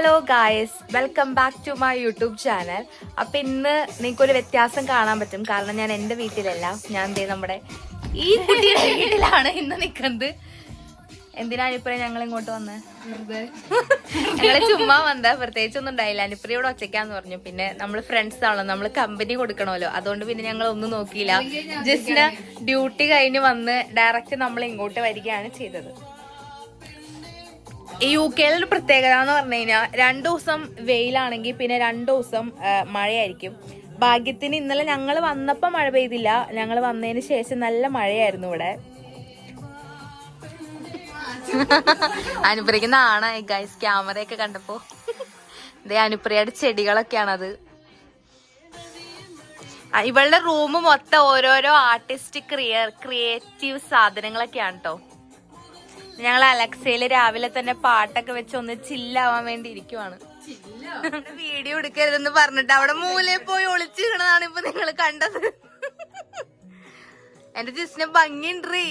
Hello guys, welcome back to my YouTube channel. അപ്പം ഇന്ന് നിങ്ങൾക്കൊരു വ്യത്യാസം കാണാൻ പറ്റും. കാരണം ഞാൻ എൻ്റെ വീട്ടിലല്ല, ഞാൻ നമ്മുടെ ഈ കുട്ടിയുടെ വീട്ടിലാണ് ഇന്ന് നിൽക്കുന്നത്. എന്തിനാ അനുപ്രിയ ഞങ്ങൾ ഇങ്ങോട്ട് വന്നത്? ഞങ്ങള് ചുമ്മാ വന്നതാ, പ്രത്യേകിച്ചൊന്നും ഉണ്ടായില്ല. അനുപ്രിയ ഇവിടെ ഒറ്റയ്ക്കാന്ന് പറഞ്ഞു. പിന്നെ നമ്മൾ ഫ്രണ്ട്സ് ആണല്ലോ, നമ്മൾ കമ്പനി കൊടുക്കണമല്ലോ, അതുകൊണ്ട് പിന്നെ ഞങ്ങൾ ഒന്നും നോക്കിയില്ല. ജസ്റ്റിന് ഡ്യൂട്ടി കഴിഞ്ഞ് വന്ന് ഡയറക്റ്റ് നമ്മൾ ഇങ്ങോട്ട് വരികയാണ് ചെയ്തത്. ഈ യു കെയിലൊരു പ്രത്യേകത എന്ന് പറഞ്ഞു കഴിഞ്ഞാൽ 2 ദിവസം വെയിലാണെങ്കിൽ പിന്നെ 2 ദിവസം മഴയായിരിക്കും. ഭാഗ്യത്തിന് ഇന്നലെ ഞങ്ങൾ വന്നപ്പോൾ മഴ പെയ്തില്ല. ഞങ്ങൾ വന്നതിന് ശേഷം നല്ല മഴയായിരുന്നു ഇവിടെ. അനുപ്രിയക്ക് നാണായി ഗൈസ് ക്യാമറയൊക്കെ കണ്ടപ്പോ. ഇതേ അനുപ്രിയയുടെ ചെടികളൊക്കെയാണത്. ഇവളുടെ റൂം മൊത്തം ഓരോരോ ആർട്ടിസ്റ്റിക് ക്രിയേറ്റീവ് സാധനങ്ങളൊക്കെയാണ് കേട്ടോ. ഞങ്ങൾ അലക്സയില് രാവിലെ തന്നെ പാട്ടൊക്കെ വെച്ച് ഒന്ന് ചില്ലാവാൻ വേണ്ടി ഇരിക്കുവാണ്. വീഡിയോ എടുക്കരുതെന്ന് പറഞ്ഞിട്ട് അവിടെ മൂലയിൽ പോയി ഒളിച്ചു വീണതാണ് ഇപ്പൊ നിങ്ങൾ കണ്ടത്. എന്റെ ജിസിന് ഭംഗിയുണ്ടീ.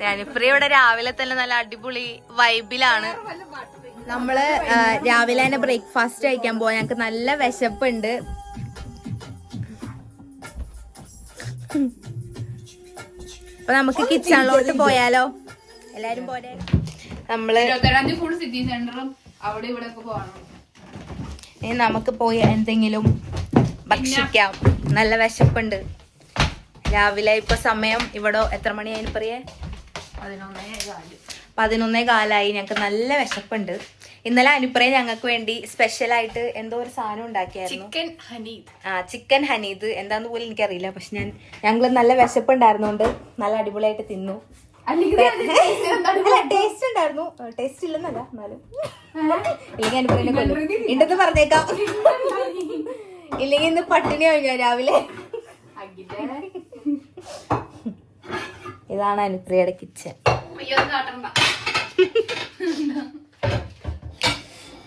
ഞാനിപ്പോ ഇവിടെ രാവിലെ തന്നെ നല്ല അടിപൊളി വൈബിലാണ്. നമ്മള് രാവിലെ തന്നെ ബ്രേക്ക്ഫാസ്റ്റ് കഴിക്കാൻ പോവാ. ഞങ്ങക്ക് നല്ല വിശപ്പുണ്ട്. അപ്പൊ നമുക്ക് കിച്ചണിലോട്ട് പോയാലോ? എല്ലാരും പോലെ നമ്മള് നമുക്ക് പോയി എന്തെങ്കിലും ഭക്ഷിക്കാം. നല്ല വിശപ്പുണ്ട്. രാവിലെ ഇപ്പൊ സമയം ഇവിടെ എത്ര മണിയായി പറയേ? 11:15. ഞങ്ങക്ക് നല്ല വിശപ്പുണ്ട്. ഇന്നലെ അനുപ്രിയ ഞങ്ങൾക്ക് വേണ്ടി സ്പെഷ്യൽ ആയിട്ട് എന്തോ ഒരു സാധനം ഉണ്ടാക്കിയായിരുന്നു. ചിക്കൻ ഹനീദ് എന്താന്ന് പോലും എനിക്കറിയില്ല. പക്ഷെ ഞങ്ങള് നല്ല വിശപ്പുണ്ടായിരുന്നോണ്ട് നല്ല അടിപൊളിയായിട്ട് തിന്നു. ടേസ്റ്റ് ഉണ്ടായിരുന്നു. ടേസ്റ്റ് ഇല്ലെന്നല്ല, എന്നാലും ഇല്ലെങ്കിൽ അനുപ്രിയനെ കൊല്ലും. ഉണ്ടെന്ന് പറഞ്ഞേക്കാം. ഇല്ലെങ്കിൽ ഇന്ന് പട്ടിണി കഴിഞ്ഞ രാവിലെ. ഇതാണ് അനുപ്രിയയുടെ കിച്ചൺ.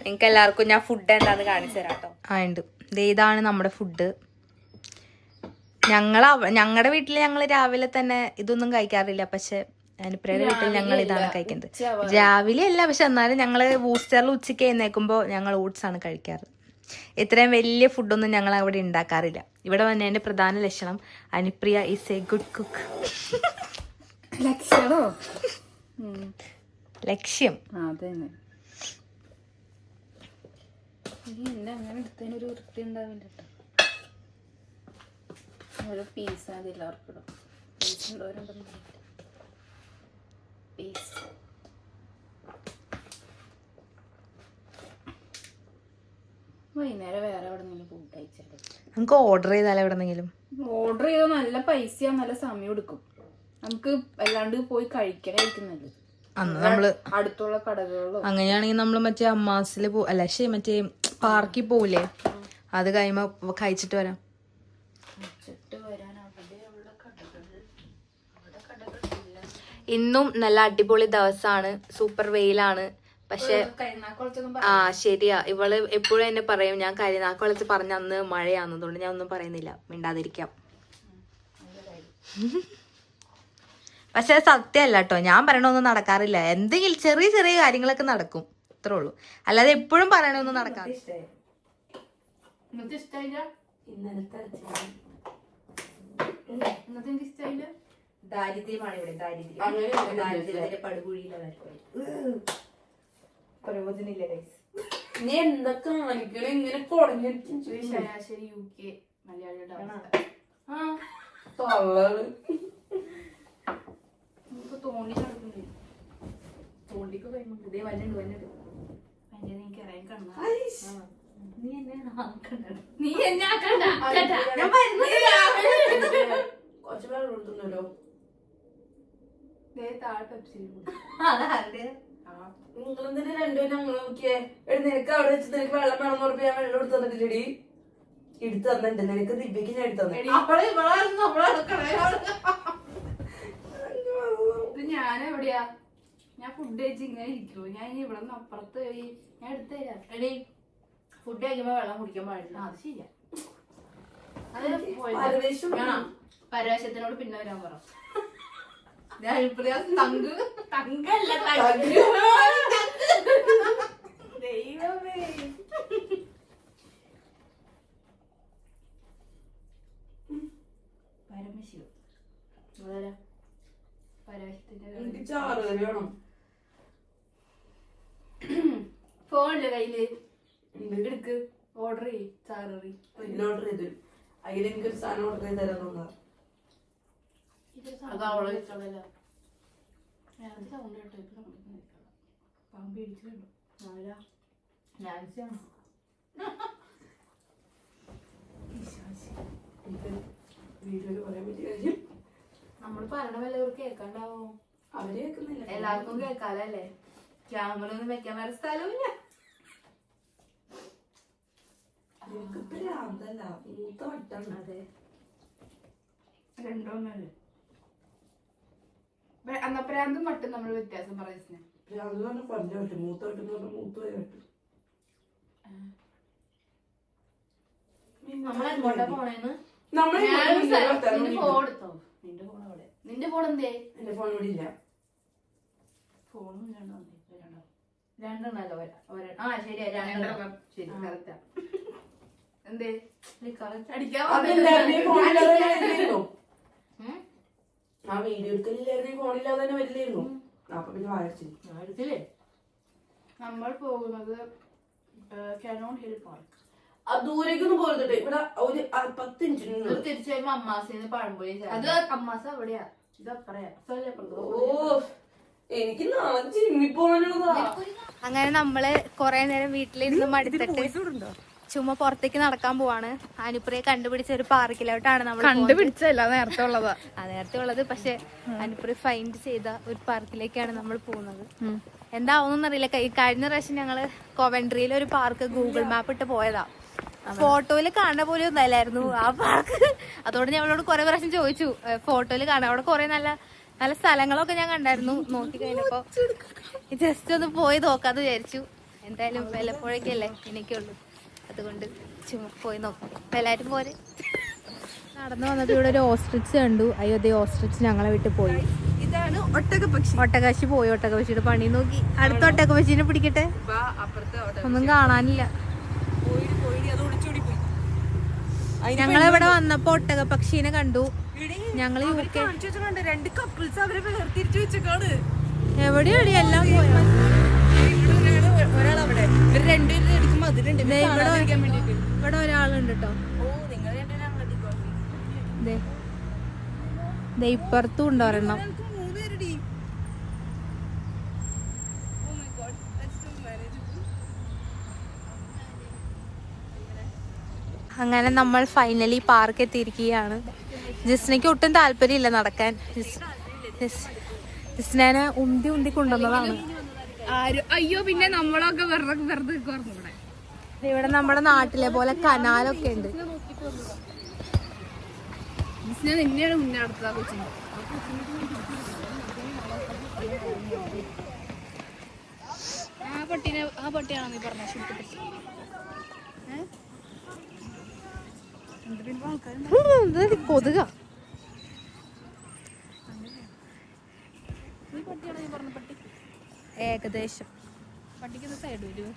നിങ്ങൾക്ക് എല്ലാവർക്കും ഞാൻ ഫുഡ് എന്താന്ന് കാണിച്ചു തരാം കേട്ടോ. ഉണ്ട്, ഇതാണ് നമ്മുടെ ഫുഡ്. ഞങ്ങളുടെ വീട്ടിൽ ഞങ്ങൾ രാവിലെ തന്നെ ഇതൊന്നും കഴിക്കാറില്ല. പക്ഷെ അനുപ്രിയയുടെ വീട്ടിൽ ഞങ്ങൾ ഇതാണ് കഴിക്കുന്നത്. രാവിലെ അല്ല, പക്ഷെ എന്നാലും ഞങ്ങള് ബൂസ്റ്ററിൽ ഉച്ചയ്ക്ക് എഴുന്നേൽക്കുമ്പോൾ ഞങ്ങൾ ഓട്സ് ആണ് കഴിക്കാറ്. ഇത്രയും വലിയ ഫുഡൊന്നും ഞങ്ങൾ അവിടെ ഉണ്ടാക്കാറില്ല. ഇവിടെ വന്നതിന്റെ പ്രധാന ലക്ഷണം Anupriya is A good cook. ലക്ഷ്യം അങ്ങനെ എടുത്തതിനൊരു വൃത്തി ഉണ്ടാവില്ല കേട്ടോ. ഓരോ പീസ് അത് എല്ലാവർക്കും ഇടും. പീസ് ഉള്ളവരുണ്ടെന്ന് പീസ് വൈകുന്നേരം വേറെ എവിടെ നിന്നും ഫുഡ് കഴിച്ചാലോ? നമുക്ക് ഓർഡർ ചെയ്താലോ? എവിടെന്നെങ്കിലും ഓർഡർ ചെയ്താൽ നല്ല പൈസയാണ്, നല്ല സമയം എടുക്കും. നമുക്ക് അല്ലാണ്ട് പോയി കഴിക്കണായിരിക്കും നല്ലത്. നമ്മള് അടുത്തുള്ള കടകളിലോ. അങ്ങനെയാണെങ്കിൽ നമ്മള് മറ്റേ അമ്മാസില് അല്ല മറ്റേ പാർക്കിൽ പോവില്ലേ, അത് കഴിയുമ്പോ കഴിച്ചിട്ട് വരാം. ഇന്നും നല്ല അടിപൊളി ദിവസമാണ്. സൂപ്പർ വെയിലാണ്. പക്ഷെ ശരിയാ, ഇവള് എപ്പോഴും എന്നെ പറയും ഞാൻ കരിനാക്കുളത്ത് പറഞ്ഞ അന്ന് മഴയാണെന്നുകൊണ്ട് ഞാൻ ഒന്നും പറയുന്നില്ല, മിണ്ടാതിരിക്കാം. പക്ഷെ സത്യമല്ല കേട്ടോ, ഞാൻ പറയണൊന്നും നടക്കാറില്ല. എന്തെങ്കിലും ചെറിയ ചെറിയ കാര്യങ്ങളൊക്കെ നടക്കും, അത്രേ ഉള്ളൂ. അല്ലാതെ എപ്പോഴും പറയണൊന്നും നടക്കാറില്ല. ദാരിദ്ര്യമാണ് ഇവിടെ, ദാരിദ്ര്യത്തിന്റെ പടുകുഴിയിലെ പ്രയോജനമില്ല. നീ എന്തൊക്കെ കാണിക്കണം ഇങ്ങനെ കുടഞ്ഞിരിക്കും. ശരാശരി UK മലയാളിയുടെ തോണ്ടി നടക്കുന്നുണ്ട്. തോണ്ടിക്ക് കഴിയുമ്പോ ഇതേ വല്ലുണ്ട് വല്ലുണ്ട്. അതിന്റെ എനിക്ക് അറിയാൻ കണ്ണ. നീ എന്നെ ആക്കണ്ട. കുറച്ച് പേര് കൊടുത്തുണ്ടല്ലോ. താഴെ പെപ്സിൽ നിങ്ങളെന്തിന് രണ്ടുപേരും ഞങ്ങൾ നോക്കിയേ. നിനക്ക് അവിടെ വെച്ച് നിനക്ക് വെള്ളം വേണമെന്ന് ഉറപ്പ് ഞാൻ വെള്ളം എടുത്തു തന്നിട്ടില്ലടി. എടുത്തു തന്നിട്ടുണ്ട്. നിനക്ക് ദിവ്യക്ക് ഞാൻ എടുത്തു തന്നെ. ഞാനെവിടെയാ? ഞാൻ ഫുഡ് കഴിച്ച് ഇങ്ങനെ ഇരിക്കുള്ളൂ. ഞാൻ ഇനി ഇവിടെ നിന്ന് അപ്പുറത്ത് പോയി ഞാൻ എടുത്തു തരാം. എടി ഫുഡ് കഴിക്കുമ്പോ വെള്ളം കുടിക്കാൻ പാടില്ല. അത് ശരിയാ. പരവേശത്തിനോട് പിന്നെ വരാൻ പറ. തങ്കല്ല വേണം. ഫോണില്ലേ കയ്യില്? എടുക്ക്, ഓർഡർ ചെയ്യ്. സാലറി ഓർഡർ ചെയ്തു. അതിൽ എനിക്കൊരു സാധനം ഓർഡർ ചെയ്ത് തരാൻ തോന്നാ. അത് അവളെ വെച്ചോളല്ലോ. സൗണ്ട് കേട്ടോ ഇപ്പൊ പാമ്പ് ഇടിച്ചിട്ടുണ്ടോ? ആരാ? നാൻസിയാണോ? വീഡിയോയിൽ പറയാൻ പറ്റിയ കാര്യം നമ്മള് പറയണ വല്ലവർക്ക് കേൾക്കാണ്ടാവോ? അവര് കേൾക്കുന്നില്ല. എല്ലാവർക്കും കേൾക്കാലല്ലേ? ക്യാമറ ഒന്നും വെക്കാൻ വേറെ സ്ഥലമില്ല. മൂത്ത വട്ടാണ്. അതെ, രണ്ടോന്നല്ലേ. എന്നാ പ്രാന്തും വട്ടും നമ്മൾ വ്യത്യാസം പറയുന്നേ. പറഞ്ഞ പറ്റും. മൂത്ത വട്ടെന്ന് പറഞ്ഞാൽ മൂത്തുപോയ വട്ടം. നമ്മളെങ്ങോട്ടാ പോണേന്ന്? നമ്മളെ നിന്റെ ഫോൺ എടുത്തോ? നിന്റെ ഫോൺ അവിടെ. നിന്റെ ഫോൺ എന്തേ? എന്റെ ഫോൺ ഇവിടെ ഇല്ല. ഫോണും രണ്ടെണ്ണല്ലോ. ആ ശരിയാ, രണ്ടെണ്ണം. ശരി, കറക്റ്റാ. എന്തേ അടിക്കാൻ? ആ വീഡിയോ എടുക്കലില്ലായിരുന്നു, ഫോണില്ലാതെ തന്നെ വരില്ലായിരുന്നു. അപ്പൊ പിന്നെ വായിച്ചില്ലേ. നമ്മൾ പോകുന്നത് കാനോൺ ഹിൽ പാർക്ക്. ദൂരേക്കൊന്നും പോരുന്നിട്ട്. ഇവിടെ ഒരു 10 മിനിറ്റ് തിരിച്ചു വരുമ്പോ അമ്മാസിന്ന് പഴംപൊരി. അത് അമ്മാസ അവിടെയാ, ഇത് അപ്പറയാ. ഓ, എനിക്ക് ജിമ്മിൽ പോകാനുള്ളതാ. അങ്ങനെ നമ്മള് കൊറേ നേരം വീട്ടിലിരുന്ന് മടുത്തിട്ട് ചുമ്മാ പുറത്തേക്ക് നടക്കാൻ പോവാണ്. അനുപ്രിയെ കണ്ടുപിടിച്ച ഒരു പാർക്കിലോട്ടാണ് നമ്മൾ കണ്ടുപിടിച്ചല്ല, നേരത്തെ ഉള്ളതാ. നേരത്തെ ഉള്ളത്. പക്ഷെ അനുപ്രിയ ഫൈൻഡ് ചെയ്ത ഒരു പാർക്കിലേക്കാണ് നമ്മൾ പോകുന്നത്. എന്താവുന്നറിയില്ല. കഴിഞ്ഞ പ്രാവശ്യം ഞങ്ങള് കോവൻട്രിയിൽ ഒരു പാർക്ക് ഗൂഗിൾ മാപ്പ് ഇട്ട് പോയതാ. ഫോട്ടോയില് കാണുന്ന പോലും ഒന്നല്ലായിരുന്നു ആ പാർക്ക്. അതുകൊണ്ട് ഞങ്ങളോട് കുറെ പ്രാവശ്യം ചോദിച്ചു ഫോട്ടോയില് കാണാം. അവിടെ കുറെ നല്ല നല്ല സ്ഥലങ്ങളൊക്കെ ഞാൻ കണ്ടായിരുന്നു. നോക്കി കഴിഞ്ഞപ്പോ ജസ്റ്റ് ഒന്ന് പോയി നോക്കാന്ന് വിചാരിച്ചു. എന്തായാലും വല്ലപ്പോഴേക്കല്ലേ എനിക്കുള്ളൂ, അതുകൊണ്ട് ചുമ്മാ പോയി നോക്കാം. എല്ലാരും പോലെ നടന്നു വന്നപ്പോ ഇവിടെ ഒരു ഓസ്ട്രിച്ച് കണ്ടു. അയ്യോ, ദേ ഓസ്ട്രിച്ച് ഞങ്ങളെ വിട്ട് പോയി. ഇതാണ് ഒട്ടകപക്ഷി. ഒട്ടകപക്ഷി പോയി. ഒട്ടകപക്ഷിയുടെ പണി നോക്കി. അടുത്ത ഒട്ടകപക്ഷിനെ പിടിക്കട്ടെ. ഒന്നും കാണാനില്ല. ഞങ്ങളിവിടെ വന്നപ്പോ ഒട്ടകപക്ഷീനെ കണ്ടു. ഞങ്ങള് രണ്ട് കപ്പിൾസ് അവരെ വേർതിരിച്ചു വെച്ചേക്കാണ്. എവിടെയാണ് എല്ലാം ഒരാളവിടെ രണ്ടുപേരും എടുക്കുമ്പോ അതിലുണ്ട്. ഇവിടെ ഒരാളുണ്ട് കേട്ടോ. ഇപ്പുറത്തും ഉണ്ടോ ഒരെണ്ണം. അങ്ങനെ നമ്മൾ ഫൈനലി പാർക്ക് എത്തിയിരിക്കുകയാണ്. ജിസ്നയ്ക്ക് ഒട്ടും താല്പര്യമില്ല നടക്കാൻ. ജിസ്നെ ഉന്തി കൊണ്ടുവന്നതാണ്. അയ്യോ, പിന്നെ നമ്മളൊക്കെ വെറുതെ ഇവിടെ നമ്മുടെ നാട്ടിലെ പോലെ കനാലൊക്കെ ഉണ്ട്. നിന്നെയാണ് മുന്നേ അടുത്തതാ കൊച്ചി. ആ പട്ടിയാണോ നീ പറഞ്ഞ? കൊതുക. ഏകദേശം പട്ടിക്ക് സൈഡ് വരുമോ?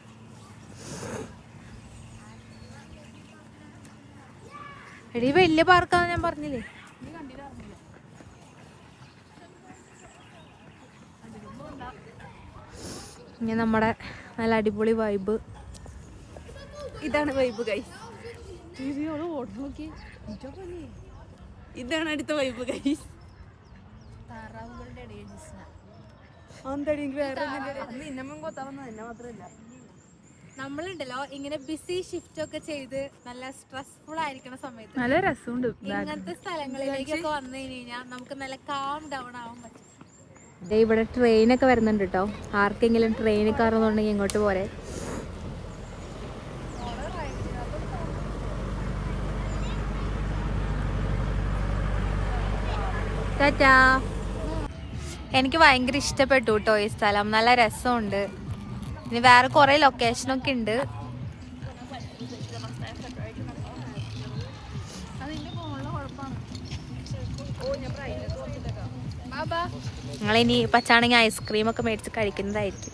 എടീ വലിയ പാർക്കാന്ന് ഞാൻ പറഞ്ഞില്ലേ. ഇനി നമ്മുടെ നല്ല അടിപൊളി വൈബ്. ഇതാണ് വൈബ് ഗൈസ്. ഇതാണ് അടുത്ത വൈബ് ഗൈസ്. താറാവുകളുടെ ഇടയിൽ ജിസ്ന. നമ്മളുണ്ടല്ലോ ഇങ്ങനെ ബിസി ഷിഫ്റ്റ് ഒക്കെ ചെയ്ത് നല്ല സ്ട്രെസ്ഫുൾ ആയിരിക്കുന്ന സമയത്ത് നല്ല രസമുണ്ട്. ഇങ്ങനത്തെ സ്ഥലങ്ങളിലേക്കൊക്കെ വന്നു കഴിഞ്ഞാൽ നമുക്ക് നല്ല കാം ഡൗൺ ആവാൻ പറ്റും. ഇവിടെ ട്രെയിനൊക്കെ വരുന്നുണ്ട് കേട്ടോ. ആർക്കെങ്കിലും ട്രെയിനിൽ കയറുന്നുണ്ടെങ്കിൽ ഇങ്ങോട്ട് പോരെ. ടാറ്റാ. എനിക്ക് ഭയങ്കര ഇഷ്ടപ്പെട്ടു കേട്ടോ ഈ സ്ഥലം. നല്ല രസമുണ്ട്. ഇനി വേറെ കുറെ ലൊക്കേഷനൊക്കെ ഉണ്ട്. ഞങ്ങളിനി പച്ചാണെങ്കിൽ ഐസ്ക്രീം ഒക്കെ മേടിച്ച് കഴിക്കുന്നതായിരിക്കും.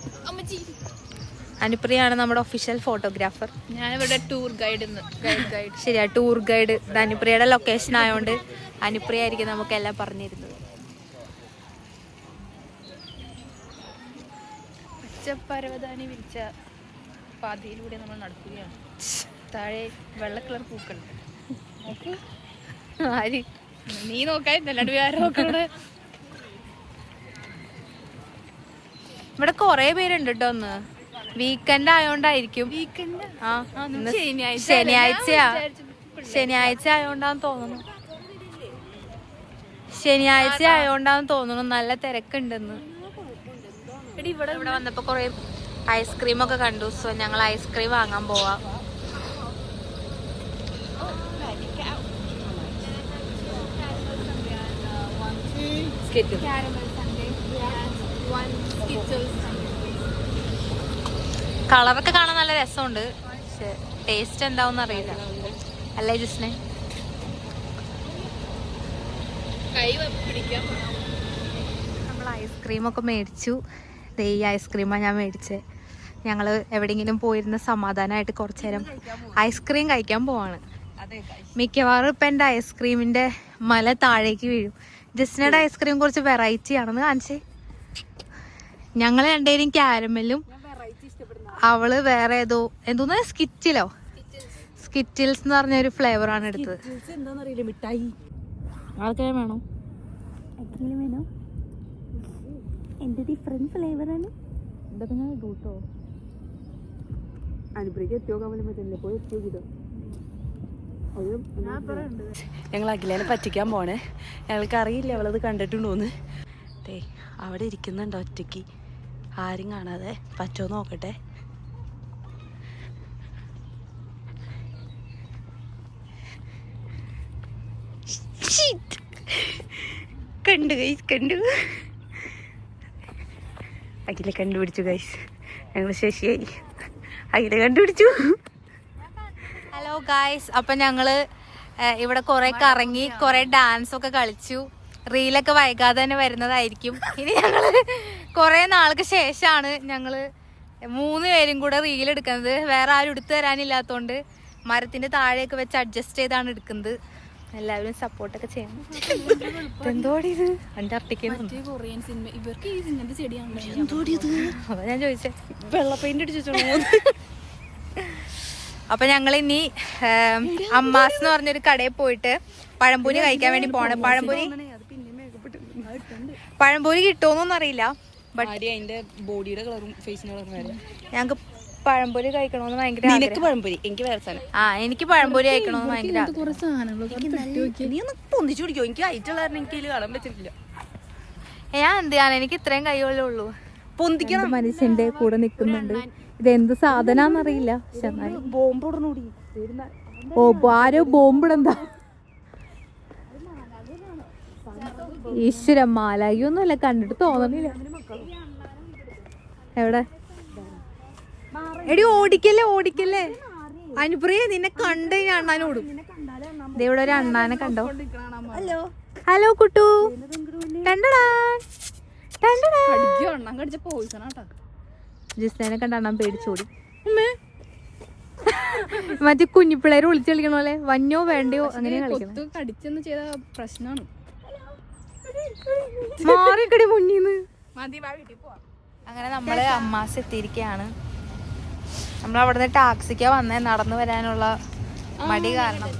അനുപ്രിയാണ് നമ്മുടെ ഒഫീഷ്യൽ ഫോട്ടോഗ്രാഫർ. ഞാനിവിടെ ടൂർ ഗൈഡ്. ശരിയാ, ടൂർ ഗൈഡ്. ഇത് അനുപ്രിയയുടെ ലൊക്കേഷൻ ആയതുകൊണ്ട് അനുപ്രിയ ആയിരിക്കും നമുക്കെല്ലാം പറഞ്ഞിരുന്നത്. പച്ചപ്പരവതാനി വിരിച്ച പാതയിലൂടെ നമ്മൾ നടക്കുകയാണ്. താഴെ വെള്ള കളർ പൂക്കൾ. ആര് നീ നോക്കാൻ അല്ലാണ്ട് വേറെ നോക്കണത്. ഇവിടെ കൊറേ പേരുണ്ട് കേട്ടോ. ഒന്ന് വീക്കെൻഡ് ആയോണ്ടായിരിക്കും. ശനിയാഴ്ച ആയോണ്ടാന്ന് തോന്നുന്നു. നല്ല തിരക്കുണ്ടെന്ന്. ഇവിടെ വന്നപ്പോ കൊറേ ഐസ്ക്രീം ഒക്കെ കണ്ടു. സോ ഞങ്ങൾ ഐസ്ക്രീം വാങ്ങാൻ പോവാ. കളറൊക്കെ കാണാൻ നല്ല രസമുണ്ട്. പക്ഷെ ടേസ്റ്റ് എന്താവും അറിയില്ല. അല്ലേ ജിസ്നെ? നമ്മൾ ഐസ്ക്രീം ഒക്കെ മേടിച്ചു. ഈ ഐസ്ക്രീമാണ് ഞാൻ മേടിച്ചത്. ഞങ്ങൾ എവിടെയെങ്കിലും പോയിരുന്ന സമാധാനമായിട്ട് കുറച്ചു നേരം ഐസ്ക്രീം കഴിക്കാൻ പോവാണ്. മിക്കവാറും ഇപ്പം എൻ്റെ ഐസ്ക്രീമിൻ്റെ മല താഴേക്ക് വീഴും. ജിസ്നയുടെ ഐസ്ക്രീം കുറച്ച് വെറൈറ്റി ആണെന്ന് കാണിച്ചേ. ഞങ്ങൾ രണ്ടുപേരും ക്യാരമലും അവള് വേറെ എന്തോന്ന് സ്കിറ്റിൽസ് എന്ന് പറഞ്ഞൊരു ഫ്ലേവറാണ് എടുത്തത്. ആൾക്കാരെ വേണോ? എന്റെ ഡിഫറെന്റ് ഫ്ലേവറാണ്. ഇതൊക്കെ ഞാൻ ഇടൂട്ടോ. അനുപ്രിക്ക് എത്തിയോക്കാൻ വേണ്ടി പറ്റില്ലേ? പോയി എത്തിയോക്കിട്ടോ. ഞങ്ങൾ അഖിലേനെ പറ്റിക്കാൻ പോണേ. ഞങ്ങൾക്ക് അറിയില്ല അവളത് കണ്ടിട്ടുണ്ടോന്ന്. അവിടെ ഇരിക്കുന്നുണ്ടോ ഒറ്റയ്ക്ക്, ആരും കാണാതെ? പറ്റുമോ നോക്കട്ടെ. കണ്ടു ഗൈസ്, കണ്ടു. അഖില കണ്ടുപിടിച്ചു ഗൈസ്. ഞങ്ങൾ ശശിയായി. അഖില കണ്ടുപിടിച്ചു. ഹലോ ഗായ്സ്, അപ്പം ഞങ്ങള് ഇവിടെ കുറെ കറങ്ങി, കുറെ ഡാൻസ് ഒക്കെ കളിച്ചു. റീലൊക്കെ വൈകാതെ തന്നെ വരുന്നതായിരിക്കും. ഇനി ഞങ്ങള് കുറെ നാൾക്ക് ശേഷമാണ് ഞങ്ങള് 3 പേരും കൂടെ റീൽ എടുക്കുന്നത്. വേറെ ആരും എടുത്തു തരാനില്ലാത്തോണ്ട് മരത്തിന്റെ താഴെയൊക്കെ വെച്ച് അഡ്ജസ്റ്റ് ചെയ്താണ് എടുക്കുന്നത്. എല്ലാവരും സപ്പോർട്ടൊക്കെ ചെയ്യണം. എന്തോടി ഇത്? അന്റാർട്ടിക്ക അതാ ഞാൻ ചോദിച്ചേ. വെള്ള പെയിന്റ് അടിച്ചു. അപ്പൊ ഞങ്ങൾ ഇനി അമ്മാസ് എന്ന് പറഞ്ഞൊരു കടയിൽ പോയിട്ട് പഴംപൊരി കഴിക്കാൻ വേണ്ടി പോണേ. പഴംപൊരി കിട്ടുമോന്നൊന്നും അറിയില്ല. അതിന്റെ ബോഡിയുടെ കളറും ഫേസിന്റെ കളറും വേറെ. ഞങ്ങക്ക് പഴംപൊരി കഴിക്കണമെന്ന് ഭയങ്കര പഴംപൊരി, എനിക്ക് വേറെ സാധനം. എനിക്ക് പഴംപൊരി കഴിക്കണമെന്ന് ഭയങ്കര. നീ ഒന്ന് പൊന്തിച്ചു പിടിക്കോ? എനിക്ക് ആയിട്ടുള്ള എനിക്ക് കാണാൻ പറ്റില്ല. ഞാൻ എന്ത് ചെയ്യാൻ? എനിക്ക് ഇത്രയും കൈകളേ ഉള്ളൂ. പൊന്തിക്കണം. മനുഷ്യന്റെ കൂടെ നിൽക്കുന്നുണ്ട്. ഇതെന്ത് സാധനാന്നറിയില്ല. ബോംബ് ഇടണൂടി. ആരോ ബോംബിടെന്താ? ഈശ്വര, മാലായിയൊന്നുമല്ല, കണ്ടിട്ട് തോന്നണില്ല. എവിടെ? എടി ഓടിക്കല്ലേ. അനുപ്രിയ, നിന്നെ കണ്ട് ഞാൻ അണ്ണാനോടും. ഇവിടെ ഒരു അണ്ണാനെ കണ്ടോ? ഹലോ കുട്ടു. ജിസ്നെ കണ്ട അണ്ണാൻ പേടിച്ചോടി. മറ്റേ കുഞ്ഞിപ്പിള്ളേരെ ഒളിച്ചു കളിക്കണ പോലെ വന്നോ വേണ്ടയോ അങ്ങനെ കളിക്കണം. മാറിക്കടി മുന്നീന്ന്. അങ്ങനെ നമ്മള് അമ്മാസ് എത്തിയിരിക്കയാണ്. നമ്മൾ അവിടുന്ന് ടാക്സിക്കാ വന്നേ. നടന്നു വരാനുള്ള മടി കാരണം.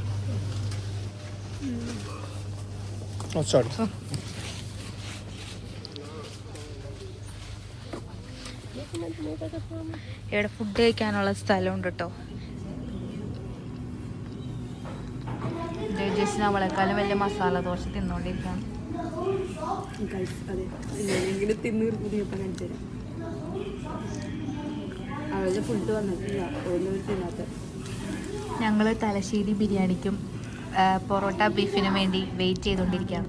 ഇവിടെ ഫുഡ് കഴിക്കാനുള്ള സ്ഥലമുണ്ട് കേട്ടോ. ജസ്റ്റ് നമ്മളെക്കാളും വലിയ മസാല ദോശ തിന്നോണ്ടിരിക്കാണ്. ഞങ്ങള് തലശ്ശേരി ബിരിയാണിക്കും പൊറോട്ട ബീഫിനും വേണ്ടി വെയിറ്റ് ചെയ്തോണ്ടിരിക്കുകയാണ്.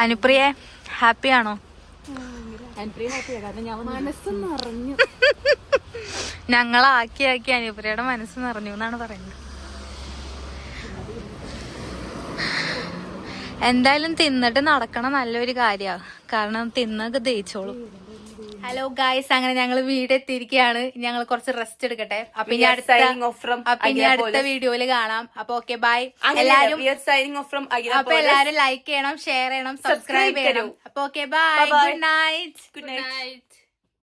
അനുപ്രിയെ, ഹാപ്പിയാണോ? ഞങ്ങളാക്കി അനുപ്രിയയുടെ മനസ്സ് നിറഞ്ഞു എന്നാണ് പറയുന്നത്. എന്തായാലും തിന്നിട്ട് നടക്കണം നല്ലൊരു കാര്യമാണ്. കാരണം തിന്നൊക്കെ ദഹിച്ചോളും. ഹലോ ഗായ്സ്, അങ്ങനെ ഞങ്ങൾ വീടെത്തിയിരിക്കുകയാണ്. ഞങ്ങൾ കുറച്ച് റെസ്റ്റ് എടുക്കട്ടെ. അപ്പൊ ഇനി അടുത്ത വീഡിയോയില് കാണാം. അപ്പൊ ഓക്കെ, ബൈ. എല്ലാരും ലൈക്ക് ചെയ്യണം, ഷെയർ ചെയ്യണം, സബ്സ്ക്രൈബ് ചെയ്യണം. അപ്പൊ ഓക്കെ, ബൈ. Good night.